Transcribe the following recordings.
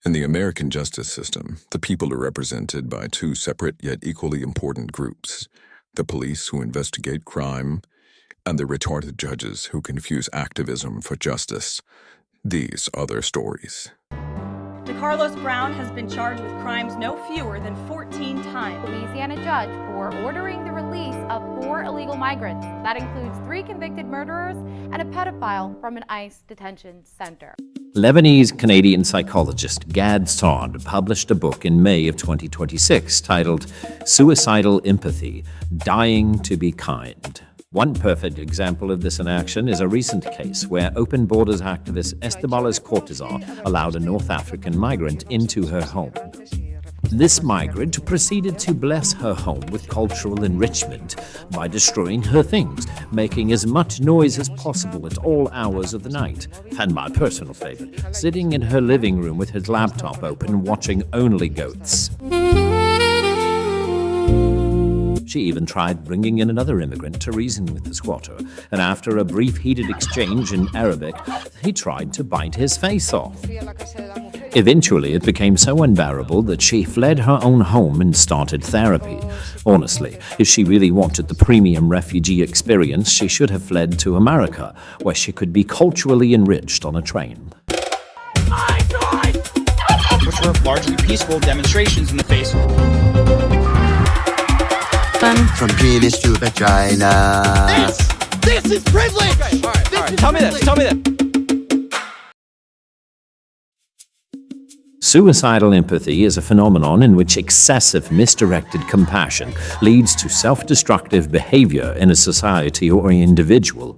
In the American justice system, the people are represented by two separate yet equally important groups: the police, who investigate crime, and the retarded judges who confuse activism for justice. These are their stories. DeCarlos Brown has been charged with crimes no fewer than 14 times. Louisiana judge for ordering the release of 4 illegal migrants. That includes 3 convicted murderers and a pedophile from an ICE detention center. Lebanese-Canadian psychologist Gad Saad published a book in May of 2026 titled Suicidal Empathy, Dying to be Kind. One perfect example of this in action is a recent case where Open Borders activist Estebalas Cortazar allowed a North African migrant into her home. This migrant proceeded to bless her home with cultural enrichment by destroying her things, making as much noise as possible at all hours of the night, and my personal favorite, sitting in her living room with his laptop open watching Only Goats. She even tried bringing in another immigrant to reason with the squatter, and after a brief heated exchange in Arabic, he tried to bite his face off. Eventually, it became so unbearable that she fled her own home and started therapy. Honestly, if she really wanted the premium refugee experience, she should have fled to America, where she could be culturally enriched on a train. Which were largely peaceful demonstrations in the face of from penis to vagina. This is privilege! Okay, all right. Tell me this. Suicidal empathy is a phenomenon in which excessive misdirected compassion leads to self-destructive behavior in a society or individual.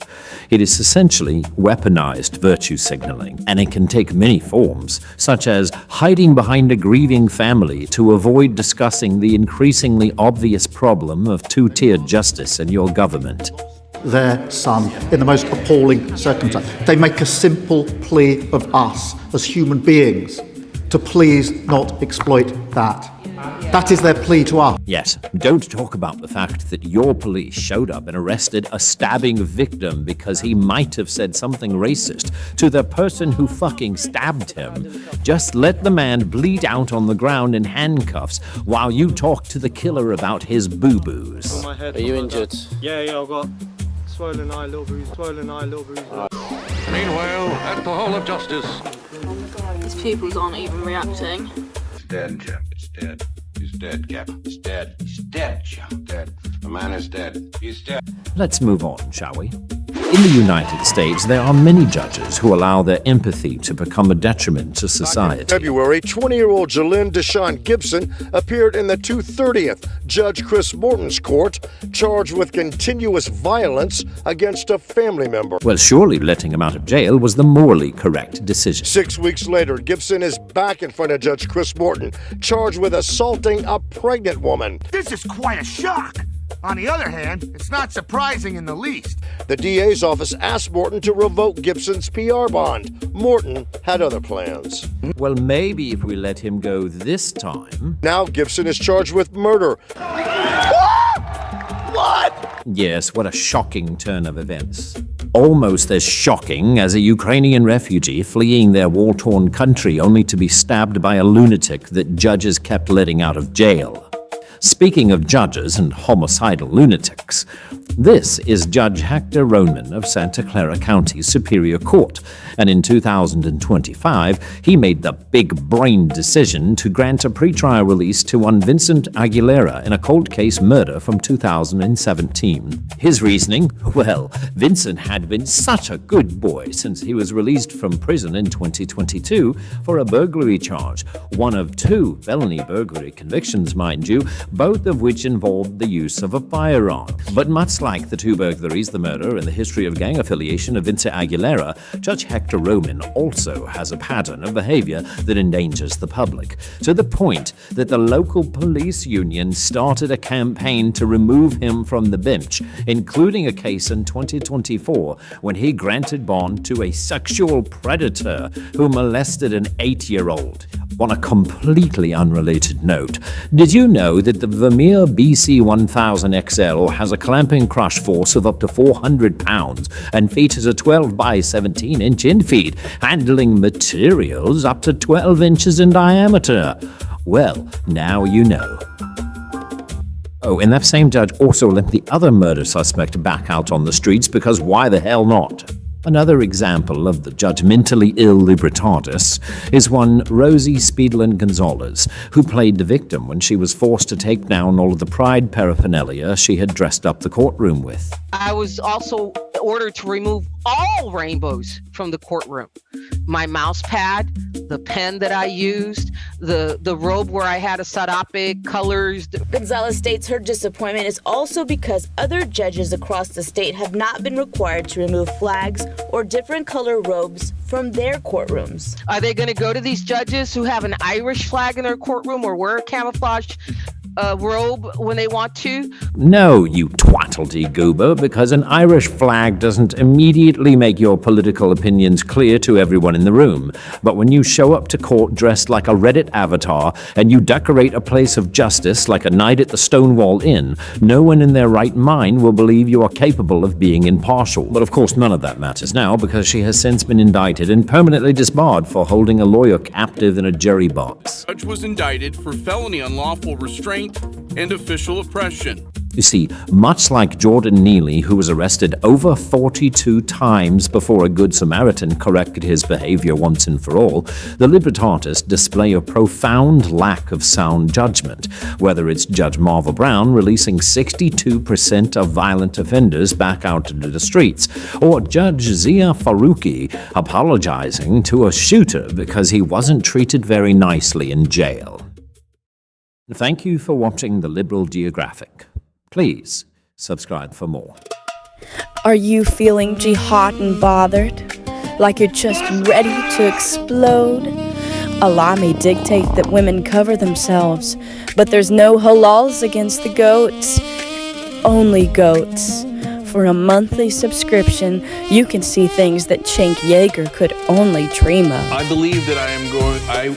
It is essentially weaponized virtue signaling, and it can take many forms, such as hiding behind a grieving family to avoid discussing the increasingly obvious problem of two-tiered justice in your government. Their son in the most appalling circumstance. They make a simple plea of us as human beings to please not exploit that. That is their plea to us. Yes, don't talk about the fact that your police showed up and arrested a stabbing victim because he might have said something racist to the person who fucking stabbed him. Just let the man bleed out on the ground in handcuffs while you talk to the killer about his boo-boos. Are you injured? Yeah, I've got swollen eye, little bruise. Meanwhile, at the Hall of Justice. His pupils aren't even reacting. It's dead, Jeff. It's dead. He's dead, Cap. He's dead. He's dead, Jeff. Dead. The man is dead. He's dead. Let's move on, shall we? In the United States, there are many judges who allow their empathy to become a detriment to society. In February, 20-year-old Jalynn Deshawn Gibson appeared in the 230th Judge Chris Morton's court, charged with continuous violence against a family member. Well, surely letting him out of jail was the morally correct decision. 6 weeks later, Gibson is back in front of Judge Chris Morton, charged with assaulting a pregnant woman. This is quite a shock. On the other hand, it's not surprising in the least. The DA's office asked Morton to revoke Gibson's PR bond. Morton had other plans. Well, maybe if we let him go this time. Now Gibson is charged with murder. What? Yes, what a shocking turn of events. Almost as shocking as a Ukrainian refugee fleeing their war-torn country only to be stabbed by a lunatic that judges kept letting out of jail. Speaking of judges and homicidal lunatics, this is Judge Hector Roman of Santa Clara County Superior Court, and in 2025, he made the big-brained decision to grant a pretrial release to one Vincent Aguilera in a cold case murder from 2017. His reasoning? Well, Vincent had been such a good boy since he was released from prison in 2022 for a burglary charge, one of 2 felony burglary convictions, mind you, both of which involved the use of a firearm. But much like the 2 burglaries, the murder, and the history of gang affiliation of Vincent Aguilera, Judge Hector Roman also has a pattern of behavior that endangers the public, to the point that the local police union started a campaign to remove him from the bench, including a case in 2024 when he granted bond to a sexual predator who molested an 8-year-old. On a completely unrelated note, did you know that the Vermeer BC1000XL has a clamping crush force of up to 400 pounds and features a 12 by 17 inch infeed, handling materials up to 12 inches in diameter? Well, now you know. Oh, and that same judge also let the other murder suspect back out on the streets because why the hell not? Another example of the judgmentally ill Libretardis is one Rosie Speedland Gonzalez, who played the victim when she was forced to take down all of the pride paraphernalia she had dressed up the courtroom with. I was also ordered to remove all rainbows from the courtroom. My mouse pad, the pen that I used, the robe where I had a sarape, colors. Gonzalez states her disappointment is also because other judges across the state have not been required to remove flags or different color robes from their courtrooms. Are they going to go to these judges who have an Irish flag in their courtroom or wear a camouflage robe when they want to? No, you twattlety goober, because an Irish flag doesn't immediately make your political opinions clear to everyone in the room. But when you show up to court dressed like a Reddit avatar and you decorate a place of justice like a night at the Stonewall Inn, no one in their right mind will believe you are capable of being impartial. But of course none of that matters now because she has since been indicted and permanently disbarred for holding a lawyer captive in a jury box. The judge was indicted for felony unlawful restraint and official oppression. You see, much like Jordan Neely, who was arrested over 42 times before a Good Samaritan corrected his behavior once and for all, the Libretardis display a profound lack of sound judgment, whether it's Judge Marva Brown releasing 62% of violent offenders back out into the streets, or Judge Zia Faruqi apologizing to a shooter because he wasn't treated very nicely in jail. Thank you for watching the Liberal Geographic. Please subscribe for more. Are you feeling jihad and bothered? Like you're just ready to explode? Allah may dictate that women cover themselves, but there's no halals against the goats. Only goats. For a monthly subscription, you can see things that Cenk Yeager could only dream of. I believe that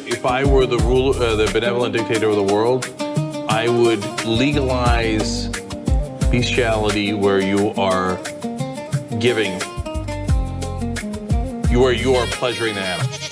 if I were the the benevolent dictator of the world, I would legalize bestiality where you are giving, where you are pleasuring the animal.